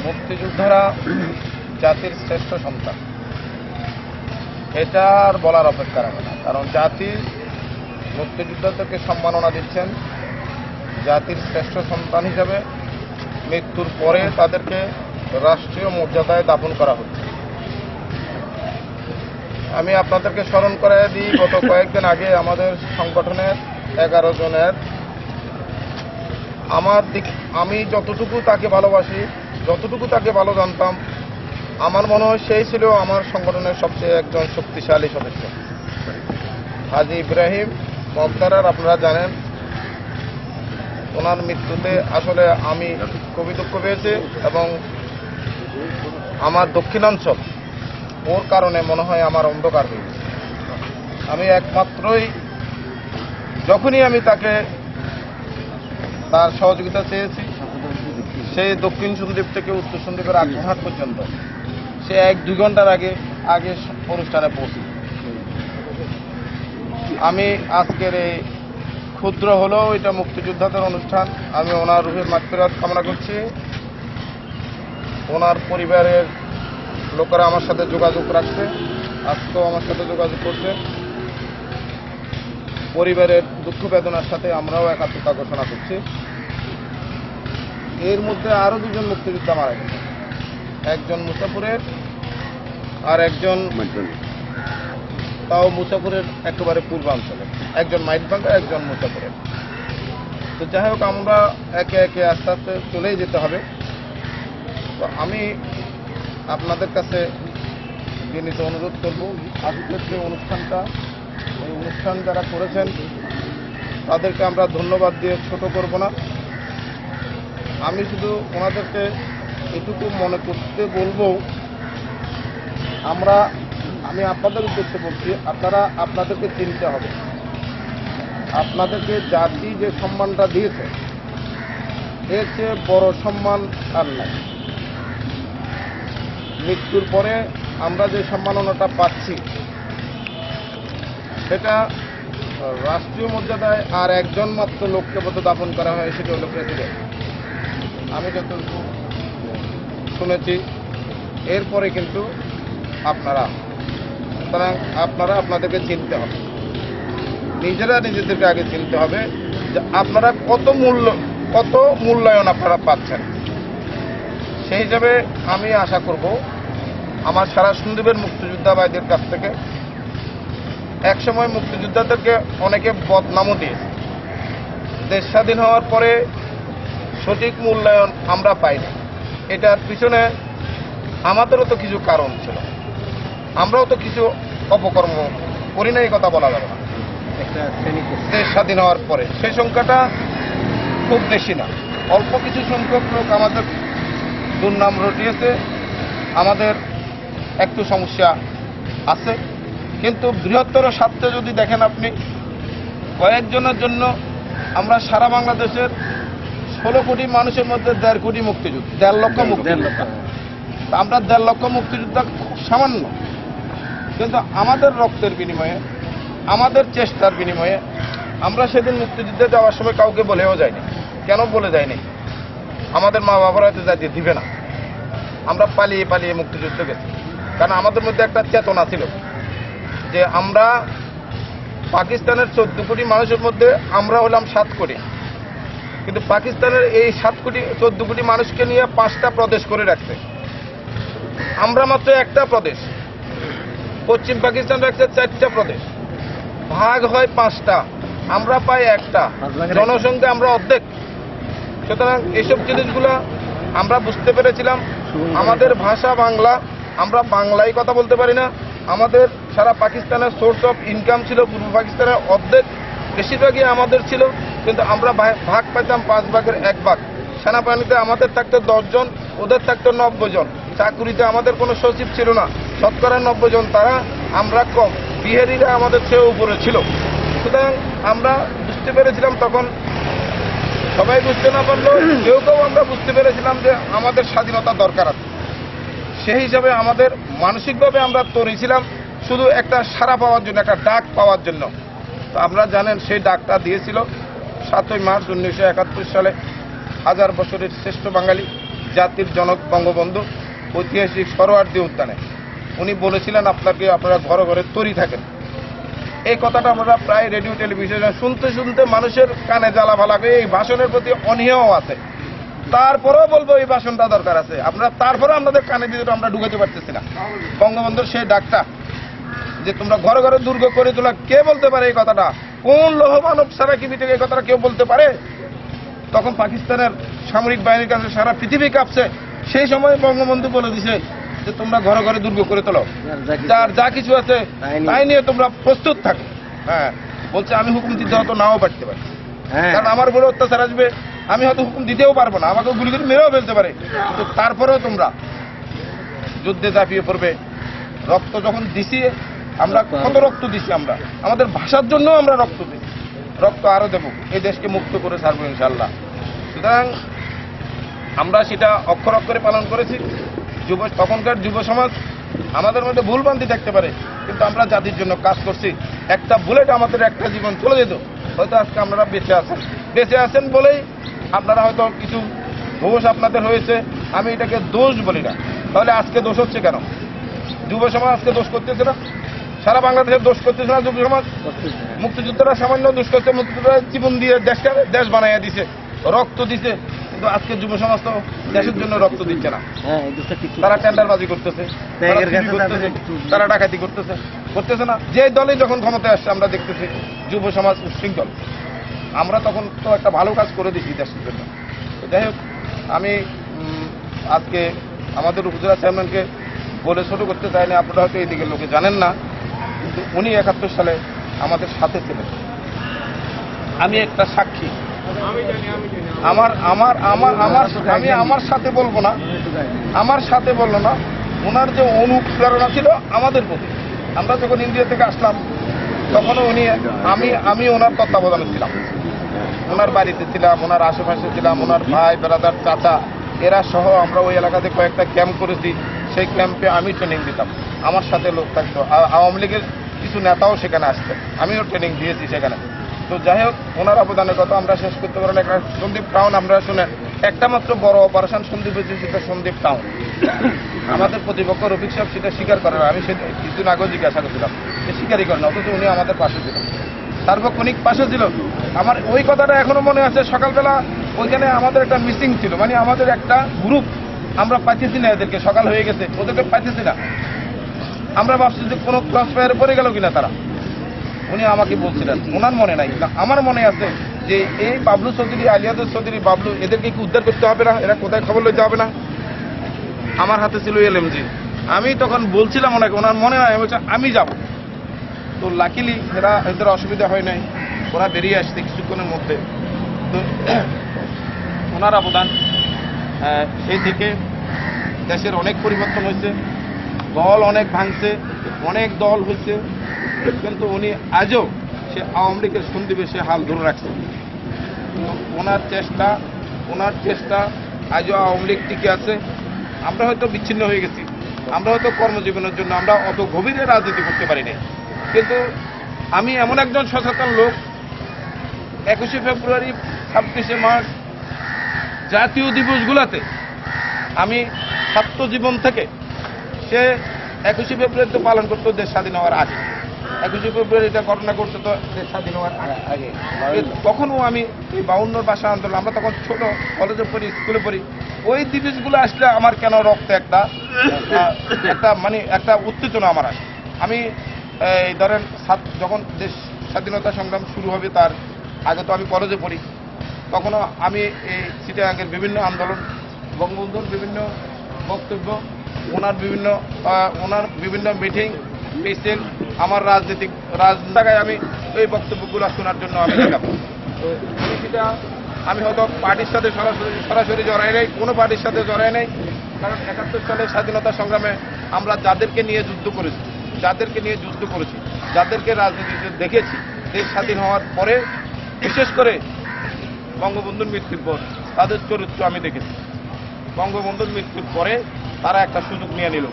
মুক্তিযোদ্ধারা জাতির শ্রেষ্ঠ সন্তান, এটা আর বলার অপেক্ষা রাখে না। কারণ জাতি মুক্তিযোদ্ধাদেরকে সম্মাননা দিচ্ছেন জাতির শ্রেষ্ঠ সন্তান হিসাবে। মৃত্যুর পরে তাদেরকে রাষ্ট্রীয় মর্যাদায় দাফন করা হচ্ছে। আমি আপনাদেরকে স্মরণ করে দিই, গত কয়েকদিন আগে আমাদের সংগঠনের 11 জনের আমি যতটুকু তাকে ভালোবাসি, যতটুকু তাকে ভালো জানতাম, আমার মনে হয় সেই ছিল আমার সংগঠনের সবচেয়ে একজন শক্তিশালী সদস্য। হাজী ইব্রাহিম মগদারার আপনারা জানেন, ওনার মৃত্যুতে আসলে আমি খুবই দুঃখ পেয়েছি এবং আমার দক্ষিণাঞ্চল ওর কারণে মনে হয় আমার অন্ধকার হয়ে গেছে। আমি একমাত্রই যখনই আমি তার সহযোগিতা চেয়েছি, সেই দক্ষিণ সন্দ্বীপ থেকে উত্তর সন্দ্বীপের আগঘাট পর্যন্ত সে 1-2 ঘন্টার আগে অনুষ্ঠানে পৌঁছি। আমি আজকের এই ক্ষুদ্র হলেও এটা মুক্তিযোদ্ধাদের অনুষ্ঠান, আমি ওনার রুহের মাগফিরাত কামনা করছি। ওনার পরিবারের লোকেরা আমার সাথে যোগাযোগ রাখছে, আজকেও আমার সাথে যোগাযোগ করছে। পরিবারের দুঃখ বেদনার সাথে আমরাও একাত্মতা ঘোষণা করছি। এর মধ্যে আরো 2 জন মুক্তিযোদ্ধা মারা গেছে, একজন মুসাফুরের আর একজন তাও মুসাফুরের একেবারে পূর্বাঞ্চলে, একজন মাইটভাঙ্গা, একজন মুসাফুরের। তো যাই হোক, আমরা একে একে আস্তে আস্তে চলেই যেতে হবে। তো আমি আপনাদের কাছে বিনীত অনুরোধ করব, আজকের যে অনুষ্ঠানটা, এই অনুষ্ঠান যারা করেছেন তাদেরকে আমরা ধন্যবাদ দিয়ে ছোট করব না। আমি শুধু ওনাদেরকে এটুকু মনে করতে বলবো, আমি আপনাদের উদ্দেশ্যে বলছি, আপনাদেরকে চিনতে হবে। আপনাদেরকে জাতি যে সম্মানটা দিয়েছে, এর চেয়ে বড় সম্মান আর নাই। মৃত্যুর পরে আমরা যে সম্মাননাটা পাচ্ছি, সেটা রাষ্ট্রীয় মর্যাদায় আর একজন মাত্র লোককে বোধ দাফন করা হয়, সেটা হল প্রেসিডেন্ট। আমি যতটুকু শুনেছি, এরপরে কিন্তু আপনারা, সুতরাং আপনাদেরকে চিনতে হবে, নিজেদেরকে আগে চিনতে হবে যে আপনারা কত মূল্যায়ন আপনারা পাচ্ছেন। সেই হিসাবে আমি আশা করব আমার সারা সন্দ্বীপের মুক্তিযোদ্ধা ভাইদের কাছ থেকে। একসময় মুক্তিযোদ্ধাদেরকে অনেকে বদনামও দিয়েছে, দেশ স্বাধীন হওয়ার পরে সঠিক মূল্যায়ন আমরা পাইনি। এটার পিছনে আমাদেরও তো কিছু কারণ ছিল, আমরাও তো কিছু অপকর্ম করি না, এই কথা বলা যাবে না। দেশ স্বাধীন হওয়ার পরে সেই সংখ্যাটা খুব বেশি না, অল্প কিছু সংখ্যক লোক আমাদের দুর্নাম রটিয়েছে, আমাদের একটু সমস্যা আছে। কিন্তু বৃহত্তর স্বার্থে যদি দেখেন আপনি, কয়েকজনের জন্য আমরা সারা বাংলাদেশের 16 কোটি মানুষের মধ্যে 1.5 কোটি মুক্তিযোদ্ধা, 1.5 লক্ষ মুক্তিযোদ্ধা। আমরা 1.5 লক্ষ মুক্তিযোদ্ধা খুব সামান্য, কিন্তু আমাদের রক্তের বিনিময়ে, আমাদের চেষ্টার বিনিময়ে আমরা সেদিন মুক্তিযুদ্ধে যাওয়ার সময় কাউকে বলেও যাইনি। কেন বলে যায়নি? আমাদের মা বাবারা হয়তো যাইতে দিবে না, আমরা পালিয়ে পালিয়ে মুক্তিযুদ্ধে গেছি। কারণ আমাদের মধ্যে একটা চেতনা ছিল যে আমরা পাকিস্তানের 14 কোটি মানুষের মধ্যে আমরা হলাম 7 কোটি, কিন্তু পাকিস্তানের এই 14 কোটি মানুষকে নিয়ে 5টা প্রদেশ করে রাখছে, আমরা মাত্র একটা প্রদেশ। পশ্চিম পাকিস্তান রাখছে 4টা প্রদেশ, ভাগ হয় 5টা, আমরা পাই একটা, জনসংখ্যা আমরা অর্ধেক। সুতরাং এসব জিনিসগুলো আমরা বুঝতে পেরেছিলাম। আমাদের ভাষা বাংলা, আমরা বাংলায় কথা বলতে পারি না। আমাদের সারা পাকিস্তানের সোর্স অফ ইনকাম ছিল পূর্ব পাকিস্তানের অর্ধেক, বেশিরভাগই আমাদের ছিল, কিন্তু আমরা ভাগ পাইতাম 5 ভাগের 1 ভাগ। সেনাবাহিনীতে আমাদের থাকতো 10 জন, ওদের থাকতো 90 জন। চাকুরিতে আমাদের কোনো সচিব ছিল না, শতকরা 90 জন তারা, আমরা কম। বিহারিরা আমাদের চেয়ে উপরে ছিল। সুতরাং আমরা বুঝতে পেরেছিলাম, তখন সবাই বুঝতে না পারলেও কেউ আমরা বুঝতে পেরেছিলাম যে আমাদের স্বাধীনতা দরকার আছে। সেই হিসাবে আমাদের মানসিকভাবে আমরা তৈরি ছিলাম শুধু একটা সাড়া পাওয়ার জন্য, একটা ডাক পাওয়ার জন্য। তো আপনারা জানেন সেই ডাকটা দিয়েছিল 7ই মার্চ 1971 সালে 1000 বছরের শ্রেষ্ঠ বাঙালি জাতির জনক বঙ্গবন্ধু ঐতিহাসিক সরোয়ার্দী উদ্যানে উনি বলেছিলেন আপনারা ঘরে ঘরে তৈরি থাকেন। এই কথাটা আমরা প্রায় রেডিও টেলিভিশনে শুনতে শুনতে মানুষের কানে জ্বালা ভালা করে এই ভাষণের প্রতি অনীহাও আছে। তারপরেও বলবো এই ভাষণটা দরকার আছে। তারপরে আমাদের কানে ভিতরে আমরা ঢুকাতে পারতেছি না বঙ্গবন্ধুর সেই ডাকটা যে তোমরা ঘরে ঘরে দুর্গ করে তোলা। কে বলতে পারে এই কথাটা? কোন লোহমানব সারা পৃথিবীতে এই কথাটা কেউ বলতে পারে? তখন পাকিস্তানের সামরিক বাহিনীর কাছে সারা পৃথিবী কাঁপছে। সেই সময় বঙ্গবন্ধু বলে দিছে যে তোমরা ঘরে ঘরে দুর্গ করে তোলো, যার যা কিছু আছে তাই নিয়ে তোমরা প্রস্তুত থাকো। হ্যাঁ, বলছে আমি হুকুম দিতে হয়তো নাও পারতে পারি, কারণ আমার উপরে অত্যাচার আসবে, আমি হয়তো হুকুম দিতেও পারবো না, আমাকে গুলি করে মেরেও ফেলতে পারে, কিন্তু তারপরেও তোমরা যুদ্ধে ঝাঁপিয়ে পড়বে। রক্ত যখন দিছি, আমরা কত রক্ত দিছি, আমরা আমাদের ভাষার জন্য আমরা রক্ত দিই, রক্ত আরো দেবো, এই দেশকে মুক্ত করে ছাড়বো ইনশাল্লাহ। সুতরাং আমরা সেটা অক্ষর অক্ষরে পালন করেছি। তখনকার যুব সমাজ আমাদের মধ্যে ভুলভ্রান্তি থাকতে পারে, কিন্তু আমরা জাতির জন্য কাজ করছি। একটা বুলেট আমাদের একটা জীবন চলে যেত, হয়তো আজকে আপনারা বেঁচে আছেন বলেই আপনারা হয়তো কিছু দোষ আপনাদের হয়েছে। আমি এটাকে দোষ বলি না। তাহলে আজকে দোষ হচ্ছে কেন? যুব সমাজ আজকে দোষ করতেছে না? সারা বাংলাদেশের দোষ করতেছে না যুব সমাজ? মুক্তিযোদ্ধারা সামান্য দোষ করছে, মুক্তিযোদ্ধারা জীবন দিয়ে দেশ বানাইয়া দিছে, রক্ত দিছে, কিন্তু আজকে যুব সমাজ তো দেশের জন্য রক্ত দিচ্ছে না। তারা টেন্ডারবাজি করতেছে, তারা ডাকাতি করতেছে না। যে দলে যখন ক্ষমতায় আসছে আমরা দেখতেছি যুব সমাজ উচ্ছৃঙ্খল। আমরা তখন তো একটা ভালো কাজ করে দিচ্ছি দেশের জন্য। যাই হোক, আমি আজকে আমাদের উপজেলা চেয়ারম্যানকে বলে ছোট করতে চাইনি, আপনারা হয়তো এইদিকে লোকে জানেন না, কিন্তু উনি 71 সালে আমাদের সাথে ছিলেন। আমি একটা সাক্ষী। আমার সাথে বলবো না, ওনার যে অনুপ্রেরণা ছিল আমাদের প্রতি। আমরা যখন ইন্ডিয়া থেকে আসলাম তখনও আমি ওনার তত্ত্বাবধানে ছিলাম, ওনার বাড়িতে ছিলাম, ওনার আশেপাশে ছিলাম, ওনার ভাই ব্রাদার চাচা এরা সহ আমরা ওই এলাকাতে কয়েকটা ক্যাম্প করেছি। সেই ক্যাম্পে আমি ট্রেনিং দিতাম, আমার সাথে লোক থাকতো, আওয়ামী লীগের কিছু নেতাও সেখানে আসতেন, আমিও ট্রেনিং দিয়েছি সেখানে। তো যাই হোক, ওনার অবদানের কথা আমরা শেষ করতে পারেন। একটা সন্দীপ টাউন আপনারা শুনেন, একটা মাত্র বড় অপারেশন সন্দীপ হয়েছে, সেটা সন্দীপ টাউন। আমাদের প্রতিপক্ষ রফিক সাহেব সেটা স্বীকার করেন, আমি সেটা কিছুদিন আগেও জিজ্ঞাসা করছিলাম, সে স্বীকারই করেন, অথচ উনি আমাদের পাশে ছিল, সার্বক্ষণিক পাশে ছিল। আমার ওই কথাটা এখনো মনে আছে। সকালবেলা ওইখানে আমাদের একটা মিসিং ছিল, মানে আমাদের একটা গ্রুপ আমরা পাইতেছি না, এদেরকে সকাল হয়ে গেছে, ওদেরকে পাইতেছি না। আমরা ভাবছি যে কোনো ক্রস ফায়ারে পড়ে গেল কিনা তারা। উনি আমাকে বলছিলেন, ওনার মনে নাই, আমার মনে আছে, যে এই বাবলু চৌধুরী, আলিয়াদুর চৌধুরী, বাবলু, এদেরকে কি উদ্ধার করতে হবে না? এরা কোথায় খবর লইতে হবে না? আমার হাতে ছিল এলএমজি। আমি তখন বলছিলাম ওনাকে, ওনার মনে হয়, বলছে আমি যাব। তো লাকিলি এদের অসুবিধা হয় নাই, ওরা বেরিয়ে আসছে কিছুক্ষণের মধ্যে। তো ওনার অবদান সেই থেকে দেশের অনেক পরিবর্তন হয়েছে, দল অনেক ভাঙছে, অনেক দল হয়েছে, কিন্তু উনি আজও সে আওয়ামী লীগের সন্দীপে সে হাল ধরে রাখছে। ওনার চেষ্টা আজও আওয়ামী লীগ টিকে আছে। আমরা হয়তো বিচ্ছিন্ন হয়ে গেছি, আমরা হয়তো কর্মজীবনের জন্য আমরা অত গভীরে রাজনীতি করতে পারি না, কিন্তু আমি এমন একজন সচেতন লোক, 21শে ফেব্রুয়ারি, 26শে মার্চ জাতীয় দিবসগুলোতে আমি ছাত্র জীবন থেকে, সে 21শে ফেব্রুয়ারি তো পালন করতো দেশ স্বাধীন হওয়ার আগে, 21শে ফেব্রুয়ারি এটা ঘটনা করছে তো দেশ স্বাধীন হওয়ার আগে। তখনও আমি এই 52 ভাষা আন্দোলন, আমরা তখন ছোট কলেজে পড়ি, স্কুলে পড়ি, ওই দিবসগুলো আসলে আমার কেন রক্তে একটা উত্তেজনা আমার আসে। আমি এই ধরেন যখন দেশ স্বাধীনতা সংগ্রাম শুরু হবে তার আগে তো আমি কলেজে পড়ি, তখনও আমি এই চিটাগাংয়ের বিভিন্ন আন্দোলন, বঙ্গবন্ধুর বিভিন্ন বক্তব্য, ওনার বিভিন্ন মিটিং, মিছিল, আমার রাজনীতিকায় আমি এই বক্তব্যগুলো শোনার জন্য আমি গেলাম। তো সেটা আমি হয়তো পার্টির সাথে সরাসরি জড়াই নেই, কোনো পার্টির সাথে জড়াই নেই, কারণ 71 সালের স্বাধীনতা সংগ্রামে আমরা যাদেরকে নিয়ে যুদ্ধ করেছি, যাদেরকে রাজনীতিতে দেখেছি, দেশ স্বাধীন হওয়ার পরে, বিশেষ করে বঙ্গবন্ধুর মৃত্যুর পর তাদের চরিত্র আমি দেখেছি। বঙ্গবন্ধুর মৃত্যুর পরে তারা একটা সুযোগ নিয়ে নিল,